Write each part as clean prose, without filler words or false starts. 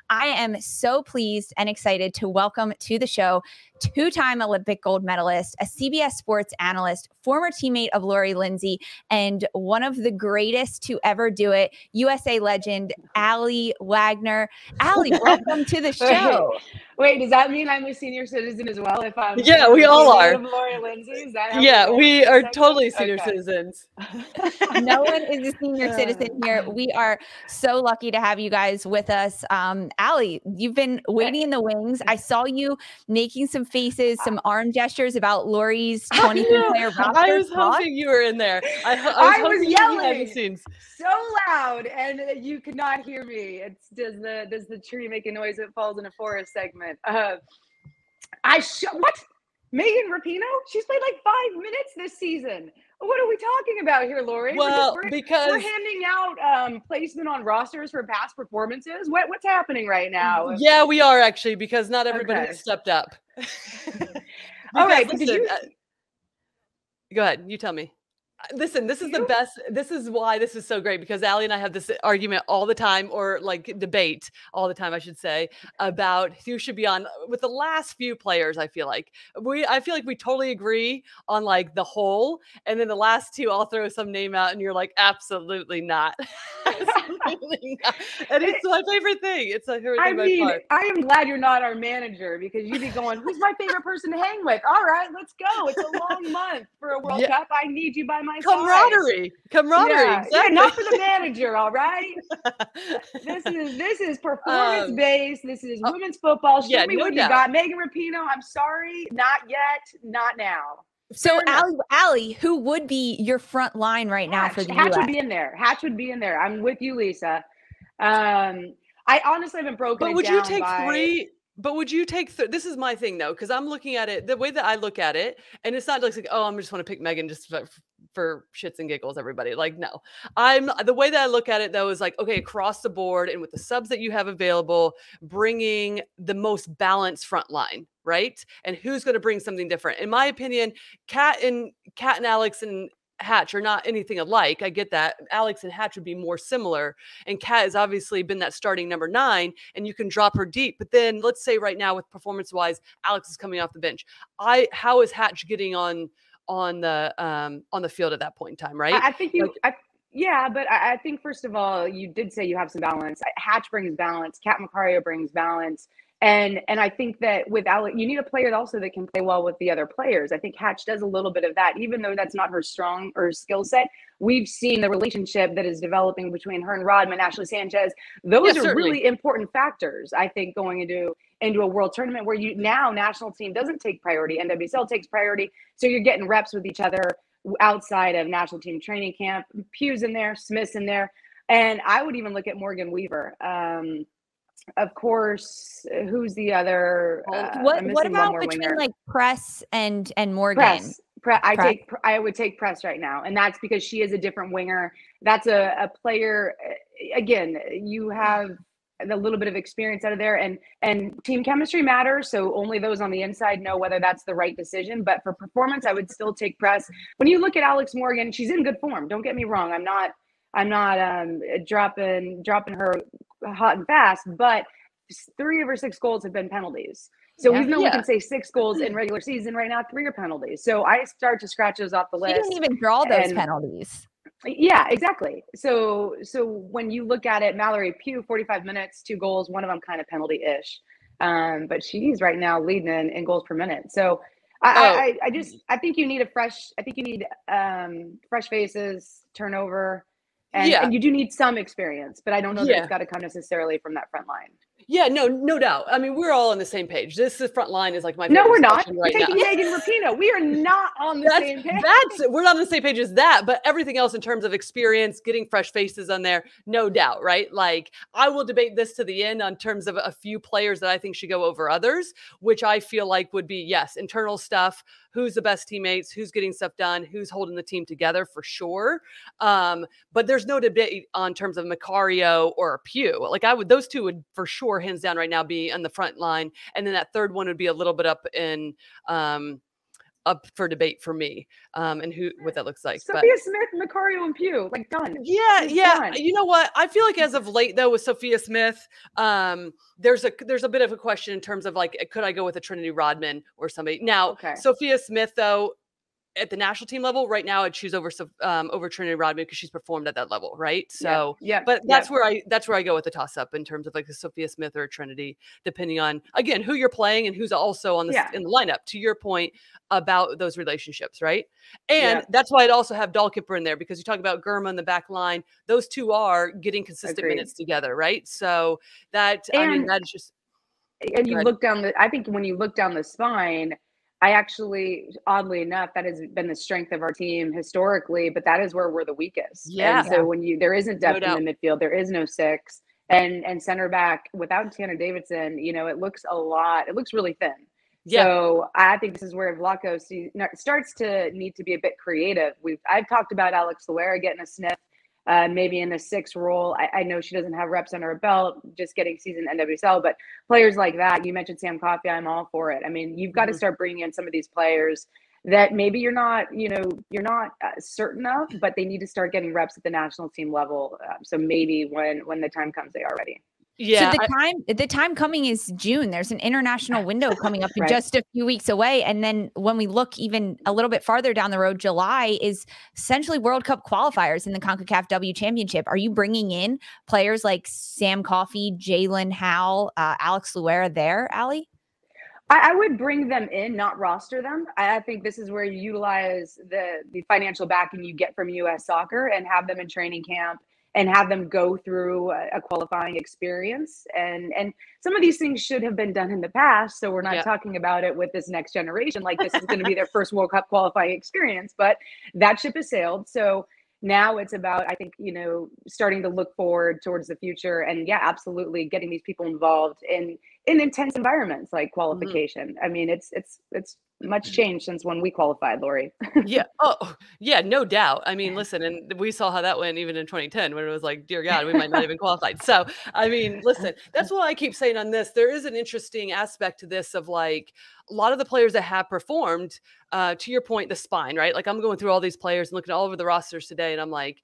I am so pleased and excited to welcome to the show two-time Olympic gold medalist, a CBS Sports analyst, former teammate of Lori Lindsey, and one of the greatest to ever do it, USA legend, Aly Wagner. Aly, welcome to the show. Wait, does that mean I'm a senior citizen as well? If I'm we all are. Lori Lindsey, is that we are totally senior citizens. No one is a senior citizen here. We are so lucky to have you guys with us. Aly, you've been waiting in the wings. I saw you making some faces, some arm gestures about Lori's 23-player roster. I was hoping you were in there. I was yelling so loud, and you could not hear me. It's does the tree make a noise that falls in a forest segment. What? Megan Rapinoe? She's played like 5 minutes this season. What are we talking about here, Lori? Well, because we're handing out placement on rosters for past performances. What's happening right now? Yeah, we are actually, because not everybody has stepped up. All right, listen, go ahead. You tell me. Listen, this is the best. This is why this is so great, because Aly and I have this argument all the time, or like debate all the time, I should say, about who should be on. With the last few players, I feel like we totally agree on like the whole, and then the last two, I'll throw some name out, and you're like, absolutely not. Absolutely not. And it's my favorite thing. It's my favorite thing. I am glad you're not our manager, because you'd be going, "Who's my favorite person to hang with?" All right, let's go. It's a long month for a World Cup. I need you by my camaraderie. Yeah. Exactly. Yeah, not for the manager. All right. This is performance based. This is women's football. Show me what you got. Megan Rapinoe, I'm sorry, not yet, not now. So Aly, who would be your front line right now for the Hatch US? would be in there. Hatch would be in there. I'm with you, Lisa. I honestly haven't broken but it would down you take by... three? But would you take this is my thing though, because I'm looking at it the way that I look at it, and it's not like, oh, I'm just want to pick Megan just for shits and giggles, everybody. Like, no, the way that I look at it though is like, okay, across the board and with the subs that you have available, bringing the most balanced front line, right? And who's going to bring something different? In my opinion, Kat and Alex and Hatch are not anything alike. I get that. Alex and Hatch would be more similar. And Kat has obviously been that starting number 9, and you can drop her deep. But then let's say right now with performance-wise, Alex is coming off the bench. How is Hatch getting on the field at that point in time, right? I think but I think first of all, you did say you have some balance. Hatch brings balance. Kat Macario brings balance. And I think that with Aly, you need a player also that can play well with the other players. I think Hatch does a little bit of that, even though that's not her strong or skill set. We've seen the relationship that is developing between her and Rodman, Ashley Sanchez. Those are really important factors, I think, going into a world tournament where national team doesn't take priority, NWSL takes priority. So you're getting reps with each other outside of national team training camp. Pugh's in there, Smith's in there. And I would even look at Morgan Weaver. Of course, who's the other? What about between winger. Like Press and Morgan? I would take Press right now, and that's because she is a different winger. That's a player. Again, you have a little bit of experience out of there, and team chemistry matters. So only those on the inside know whether that's the right decision. But for performance, I would still take Press. When you look at Alex Morgan, she's in good form. Don't get me wrong. I'm not dropping her hot and fast, but 3 of her 6 goals have been penalties. So even though we can say 6 goals in regular season, right now 3 are penalties. So I start to scratch those off the list. She didn't even draw those penalties. Yeah, exactly. So when you look at it, Mallory Pugh, 45 minutes, 2 goals, one of them kind of penalty-ish. But she's right now leading in goals per minute. So I think you need fresh faces, turnover. And you do need some experience, but I don't know that it's got to come necessarily from that front line. Yeah, no doubt. I mean, we're all on the same page. This front line is like my favorite. No, we're not. Right we're taking Megan Rapinoe. We are not on the same page. We're not on the same page as that, but everything else in terms of experience, getting fresh faces on there, no doubt, right? Like, I will debate this to the end on terms of a few players that I think should go over others, which I feel like would be, yes, internal stuff, who's the best teammates, who's getting stuff done, who's holding the team together for sure. But there's no debate on terms of Macario or Pugh. Like, those two would for sure, hands down right now, be on the front line. And then that third one would be a little bit up in up for debate for me, and what that looks like. Sophia Smith, Macario, and Pugh, like done. Yeah, It's yeah. done. You know what? I feel like as of late though with Sophia Smith, there's a bit of a question in terms of like, could I go with a Trinity Rodman or somebody? Now, Sophia Smith though, at the national team level right now, I'd choose over Trinity Rodman because she's performed at that level, right? So, but that's where I go with the toss up in terms of like a Sophia Smith or a Trinity, depending on again who you're playing and who's also on the in the lineup. To your point about those relationships, right? And that's why I'd also have Dahlkipper in there because you talk about Germa in the back line; those two are getting consistent minutes together, right? So that's just. And you look down I think when you look down the spine. I actually, oddly enough, that has been the strength of our team historically, but that is where we're the weakest. Yeah. And so when there isn't depth in the midfield, there is no six, and center back without Tanner Davidson, it looks really thin. Yeah. So I think this is where Vlaco starts to need to be a bit creative. I've talked about Alex Herrera getting a sniff. Maybe in the 6 role. I know she doesn't have reps under her belt, just getting seasoned NWSL, but players like that, you mentioned Sam Coffey, I'm all for it. I mean, you've got to start bringing in some of these players that maybe you're not certain of, but they need to start getting reps at the national team level. So maybe when the time comes, they are ready. Yeah. So the time coming is June. There's an international window coming up in just a few weeks away. And then when we look even a little bit farther down the road, July is essentially World Cup qualifiers in the CONCACAF W Championship. Are you bringing in players like Sam Coffey, Jalen Howell, Alex Herrera there, Aly? I would bring them in, not roster them. I think this is where you utilize the financial backing you get from US Soccer and have them in training camp and have them go through a qualifying experience. And some of these things should have been done in the past. So we're not talking about it with this next generation. Like this is going to be their first World Cup qualifying experience, but that ship has sailed. So now it's about, I think, starting to look forward towards the future and absolutely getting these people involved in intense environments like qualification. I mean, it's much changed since when we qualified, Lori. Yeah. Oh, yeah, no doubt. I mean, listen, and we saw how that went even in 2010 when it was like, dear God, we might not even qualified. So, I mean, listen, that's what I keep saying on this. There is an interesting aspect to this of like a lot of the players that have performed, to your point, the spine, right? Like I'm going through all these players and looking all over the rosters today and I'm like,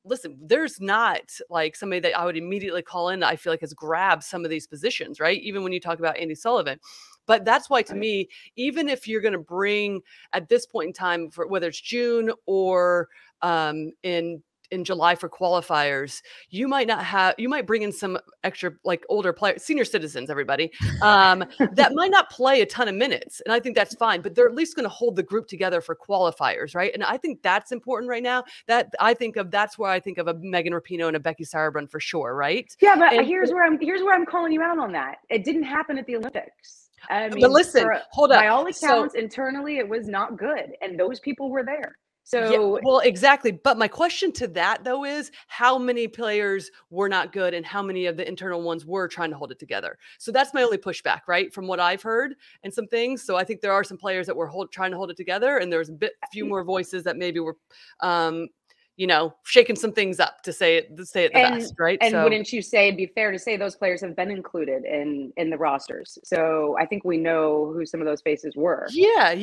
listen, there's not like somebody that I would immediately call in that I feel like has grabbed some of these positions, right? Even when you talk about Andy Sullivan. But that's why, to me, even if you're going to bring at this point in time, for whether it's June or in July for qualifiers, you might bring in some extra like older players, senior citizens, everybody, that might not play a ton of minutes. And I think that's fine, but they're at least going to hold the group together for qualifiers, right? And I think that's important right now. That's where I think of a Megan Rapinoe and a Becky Sauerbrunn for sure, right? Yeah, but here's where I'm calling you out on that. It didn't happen at the Olympics. I mean, but listen, hold up. By all accounts, internally, it was not good, and those people were there. So, well, exactly. But my question to that, though, is how many players were not good and how many of the internal ones were trying to hold it together? So that's my only pushback, right, from what I've heard and some things. So I think there are some players that were trying to hold it together, and there's a few more voices that maybe were shaking some things up to say it the best, right? And wouldn't you say it'd be fair to say those players have been included in the rosters? So I think we know who some of those faces were. Yeah,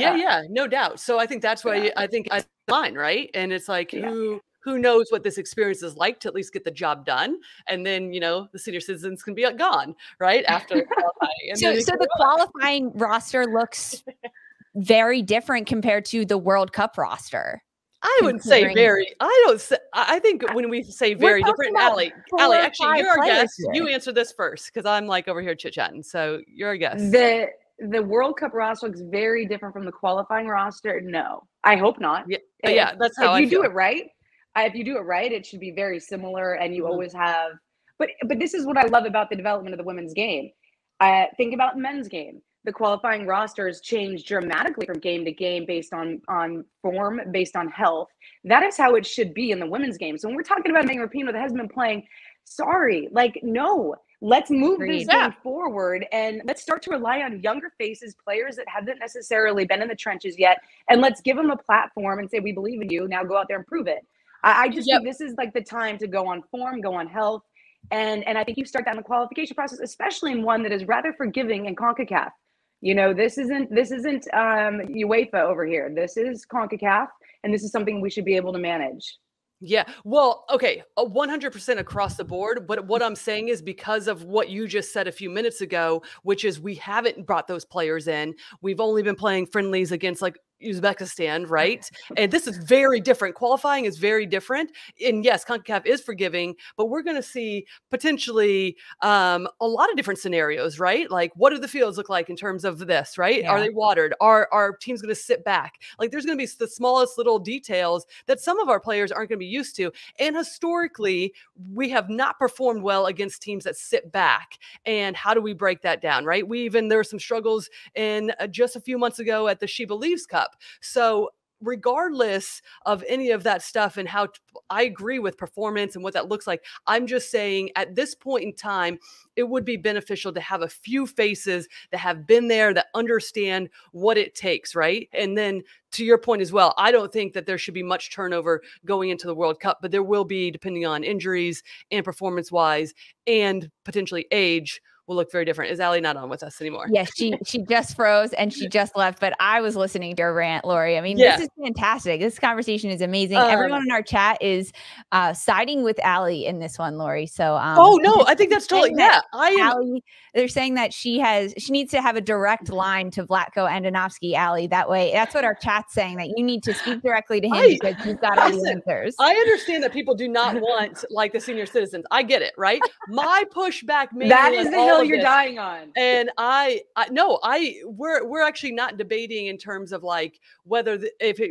no doubt. So I think that's why I think I line, right? And it's like who knows what this experience is like to at least get the job done, and then the senior citizens can be gone right after qualifying. And so the qualifying roster looks very different compared to the World Cup roster. I wouldn't say very. I think when we say very different, Aly, actually, you're our guest. You answer this first because I'm like over here chit chatting. So you're our guest. The World Cup roster looks very different from the qualifying roster. No, I hope not. Yeah, that's how if you do it right. If you do it right, it should be very similar, and you always have. But this is what I love about the development of the women's game. Think about men's game. The qualifying rosters change dramatically from game to game based on form, based on health. That is how it should be in the women's game. So when we're talking about Megan Rapinoe that hasn't been playing, no, let's move this game forward and let's start to rely on younger faces, players that haven't necessarily been in the trenches yet, and let's give them a platform and say, we believe in you. Now go out there and prove it. I just think this is like the time to go on form, go on health. And I think you start that in the qualification process, especially in one that is rather forgiving in CONCACAF. You know, this isn't UEFA over here. This is CONCACAF, and this is something we should be able to manage. Yeah. Well, okay, 100% across the board. But what I'm saying is because of what you just said a few minutes ago, which is we haven't brought those players in. We've only been playing friendlies against like Uzbekistan, right? And this is very different. Qualifying is very different. And yes, CONCACAF is forgiving, but we're going to see potentially a lot of different scenarios, right? Like, what do the fields look like in terms of this, right? Yeah. Are they watered? Are teams going to sit back? Like, there's going to be the smallest little details that some of our players aren't going to be used to. And historically, we have not performed well against teams that sit back. And how do we break that down, right? There were some struggles in just a few months ago at the She Believes Cup. So regardless of any of that stuff and how I agree with performance and what that looks like, I'm just saying at this point in time, it would be beneficial to have a few faces that have been there, that understand what it takes, right? And then to your point as well, I don't think that there should be much turnover going into the World Cup, but there will be, depending on injuries and performance-wise and potentially age, will look very different. Is Aly not on with us anymore? Yes, she just froze and she just left, but I was listening to her rant, Lori. I mean, Yeah. This is fantastic. This conversation is amazing. Everyone in our chat is siding with Aly in this one, Lori. So oh no, I think that's totally Aly, they're saying that she needs to have a direct line to Vlatko Andonovski, Aly. That way, that's what our chat's saying, that you need to speak directly to him because he's got all the answers. I understand that people do not want like the senior citizens. I get it, right? My pushback that is the hill you're dying on. And we're actually not debating in terms of like whether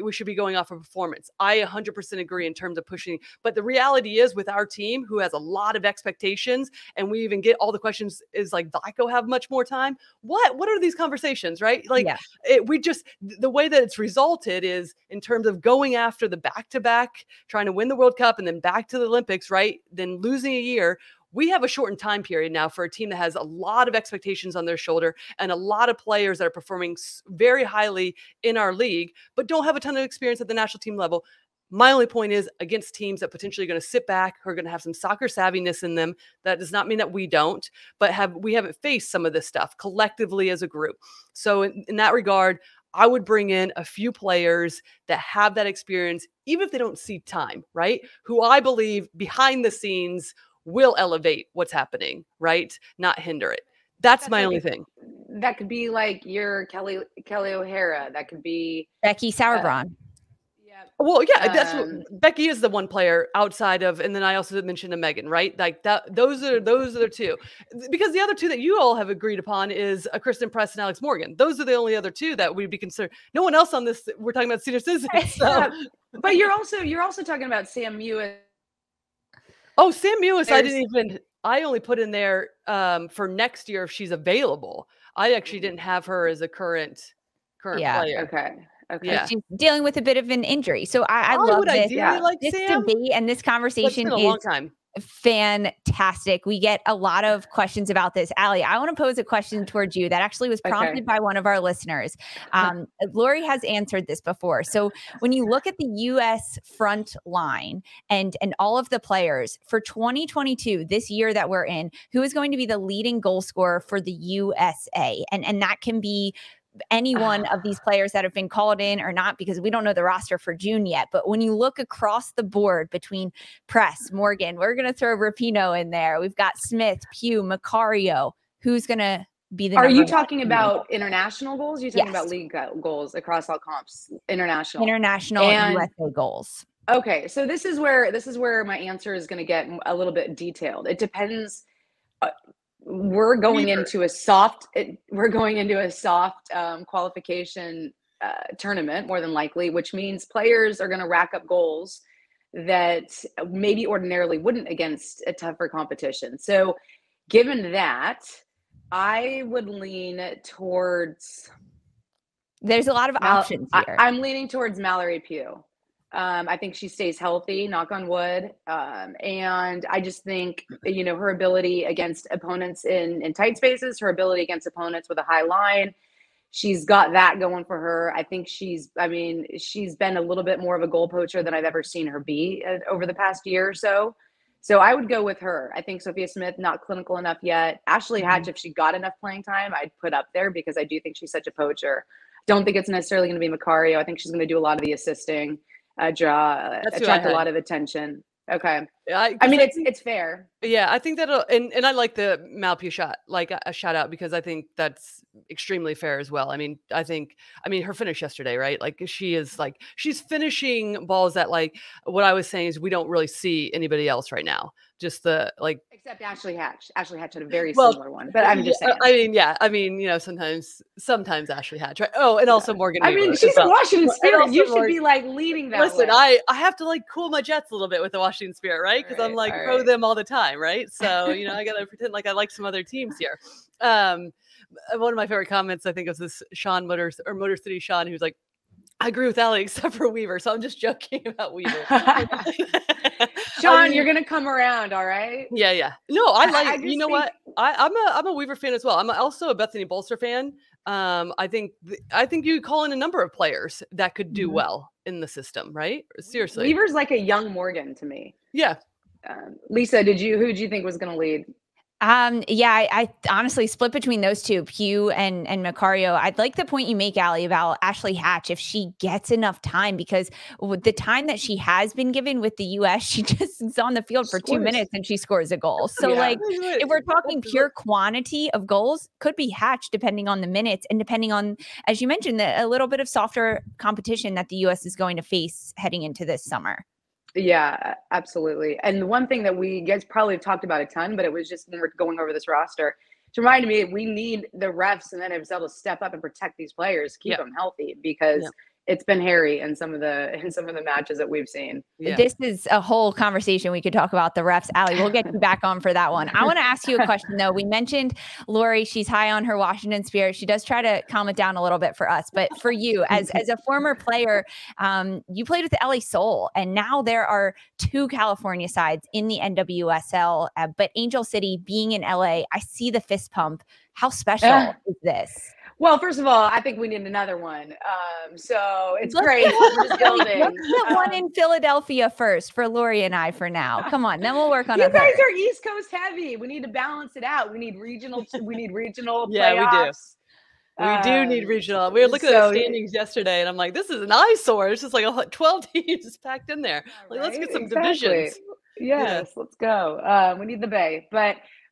we should be going off of performance. I 100% agree in terms of pushing, but the reality is with our team who has a lot of expectations, and we even get all the questions is like, Vlatko have much more time? What are these conversations, right? Like the way that it's resulted is in terms of going after the back-to-back, trying to win the World Cup and then back to the Olympics, right? Then losing a year. We have a shortened time period now for a team that has a lot of expectations on their shoulder and a lot of players that are performing very highly in our league, but don't have a ton of experience at the national team level. My only point is against teams that potentially are going to sit back, who are going to have some soccer savviness in them. That does not mean that we don't, but we haven't faced some of this stuff collectively as a group. So in that regard, I would bring in a few players that have that experience, even if they don't see time, right? Who I believe behind the scenes will elevate what's happening, right? Not hinder it. That's my only thing. That could be like your Kelly Herrera. That could be Becky Sauerbrunn. Well, yeah, that's what, Becky is the one player outside of, and then I also mentioned Megan, right? Like that. Those are the two, because the other two that you all have agreed upon is Kristen Press and Alex Morgan. Those are the only other two that we'd be considered. No one else on this. We're talking about senior citizens. So. Yeah. But you're also talking about Sam Mewis. Oh, Sam Mewis, I only put in there for next year if she's available. I actually didn't have her as a current player. Okay. Yeah. She's dealing with a bit of an injury. So I love this. This debate and this conversation is long time. Fantastic. We get a lot of questions about this. Aly, I want to pose a question towards you that actually was prompted by one of our listeners. Lori has answered this before. So when you look at the U.S. front line and all of the players for 2022, this year that we're in, who is going to be the leading goal scorer for the USA? And that can be any one of these players that have been called in or not, because we don't know the roster for June yet. But when you look across the board between Press, Morgan, we're going to throw Rapinoe in there. We've got Smith, Pugh, Macario. Who's going to be the Are you talking about international goals? You're talking about league goals across all comps, international and USA goals. Okay. So this is where my answer is going to get a little bit detailed. It depends. We're going into a soft qualification tournament, more than likely, which means players are going to rack up goals that maybe ordinarily wouldn't against a tougher competition. So given that, I would lean towards. There's a lot of options here. I'm leaning towards Mallory Pugh. I think she stays healthy, knock on wood. And I just think, her ability against opponents in tight spaces, her ability against opponents with a high line, she's got that going for her. I think she's been a little bit more of a goal poacher than I've ever seen her be over the past year or so. So I would go with her. I think Sophia Smith, not clinical enough yet. Ashley Hatch, if she got enough playing time, I'd put up there because I do think she's such a poacher. Don't think it's necessarily going to be Macario. I think she's going to do a lot of the assisting, attract a lot of attention. Okay. I mean, it's fair. Yeah, I think that'll, and I like the Malpia shot, like a shout out, because I think that's extremely fair as well. I mean, her finish yesterday, right? Like she's finishing balls that, like, what I was saying is we don't really see anybody else right now. Just except Ashley Hatch. Ashley Hatch had a very similar one, but I'm just saying. Sometimes Ashley Hatch, right? Oh, and also Morgan. I mean, she's a Washington Spirit. You should be like leading that. Listen, I have to like cool my jets a little bit with the Washington Spirit, right? Because I'm like pro them all the time, right? So I gotta pretend like I like some other teams here. One of my favorite comments, I think, was this Sean Motor City Sean, who's like, I agree with Aly except for Weaver, so I'm just joking about Weaver. Sean, you're gonna come around, all right? Yeah. No, what? I'm a Weaver fan as well. I'm also a Bethany Bolster fan. I think you call in a number of players that could do well in the system, right? Seriously, Weaver's like a young Morgan to me. Yeah. Lisa, who did you think was going to lead? I honestly split between those two, Pugh and Macario. I'd like the point you make, Aly, about Ashley Hatch, if she gets enough time, because with the time that she has been given with the US, she just is on the field for 2 minutes and she scores a goal. So if we're talking pure quantity of goals, could be Hatch depending on the minutes and depending on, as you mentioned, a little bit of softer competition that the US is going to face heading into this summer. Yeah, absolutely. And the one thing that we guys probably have talked about a ton, but it was just when we're going over this roster, it reminded me we need the refs and NWSL to step up and protect these players, keep them healthy, because it's been hairy in some of the matches that we've seen. Yeah. This is a whole conversation we could talk about the refs. Aly, we'll get you back on for that one. I want to ask you a question though. We mentioned Lori, she's high on her Washington Spirit. She does try to calm it down a little bit for us, but for you as a former player, you played with the LA Soul, and now there are 2 California sides in the NWSL, but Angel City being in LA, I see the fist pump. How special is this? Well, first of all, I think we need another one. So it's great. We're just building. Let's get one in Philadelphia first for Lori and I for now. Come on, then we'll work on it. You guys are East Coast heavy. We need to balance it out. We need regional. Yeah, playoffs. We do need regional. We were looking at the standings yesterday, and I'm like, this is an eyesore. It's just like 12 teams packed in there. Like, let's get some divisions. Yes, let's go. We need the Bay,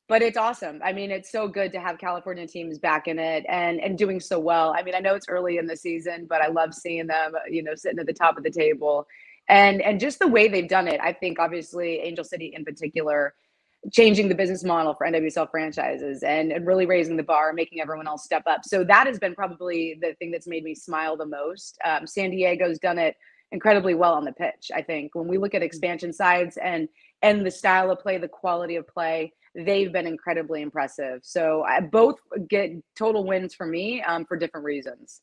but it's awesome. I mean, it's so good to have California teams back in it and doing so well. I mean, I know it's early in the season, but I love seeing them, sitting at the top of the table and just the way they've done it. I think obviously Angel City in particular, changing the business model for NWSL franchises and really raising the bar, making everyone else step up. So that has been probably the thing that's made me smile the most. San Diego's done it incredibly well on the pitch. I think when we look at expansion sides and the style of play, the quality of play, they've been incredibly impressive. So both get total wins for me for different reasons.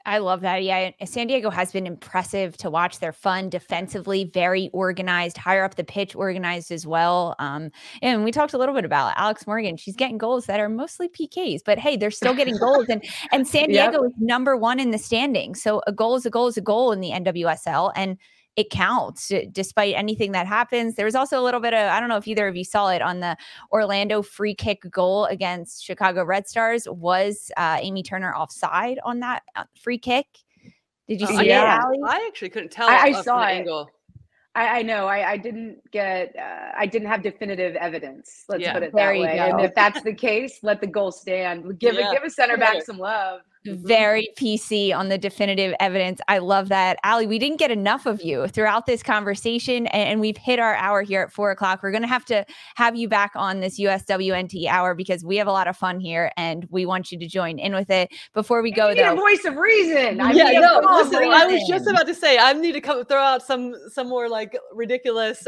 I love that. Yeah. San Diego has been impressive to watch. They're fun defensively, very organized, higher up the pitch, organized as well. And we talked a little bit about Alex Morgan. She's getting goals that are mostly PKs, but hey, they're still getting goals. And San Diego is number 1 in the standings. So a goal is a goal is a goal in the NWSL. And it counts despite anything that happens. There was also a little bit of, I don't know if either of you saw it, on the Orlando free kick goal against Chicago Red Stars. Was Amy Turner offside on that free kick? Did you see it, Aly? I actually couldn't tell. I saw it. Angle. I know. I didn't have definitive evidence. Let's put it that way. Go. And if that's the case, let the goal stand. Give a center back some love. Very PC on the definitive evidence. I love that. Aly, we didn't get enough of you throughout this conversation, and we've hit our hour here at 4:00. We're going to have you back on this USWNT hour because we have a lot of fun here and we want you to join in with it. Before we go, though, a voice of reason. I was just about to say, I need to throw out some more like ridiculous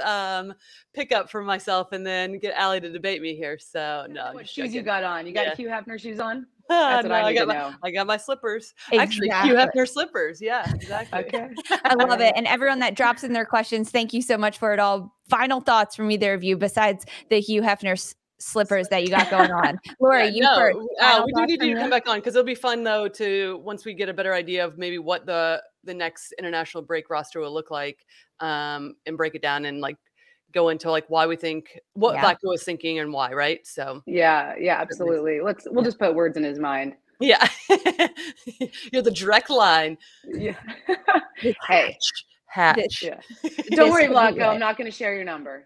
pickup for myself and then get Aly to debate me here. So no, what shoes you got on? You got Hugh Hefner shoes on? That's what I need to know. I got my slippers. Exactly. Actually, Hugh Hefner slippers. Yeah, exactly. Okay. I love it. And everyone that drops in their questions, thank you so much for it all. Final thoughts from either of you besides the Hugh Hefner slippers that you got going on. Lori, first. We do need to come back on because it'll be fun though to once we get a better idea of maybe what the next international break roster will look like, and break it down and like go into like why we think what Yeah. Vlatko was thinking and why, right? So Yeah, absolutely. We'll just put words in his mind. yeah. You're the direct line. Yeah. This Hey, Hatch. yeah. Don't worry, could be Vlatko. it. I'm not going to share your number.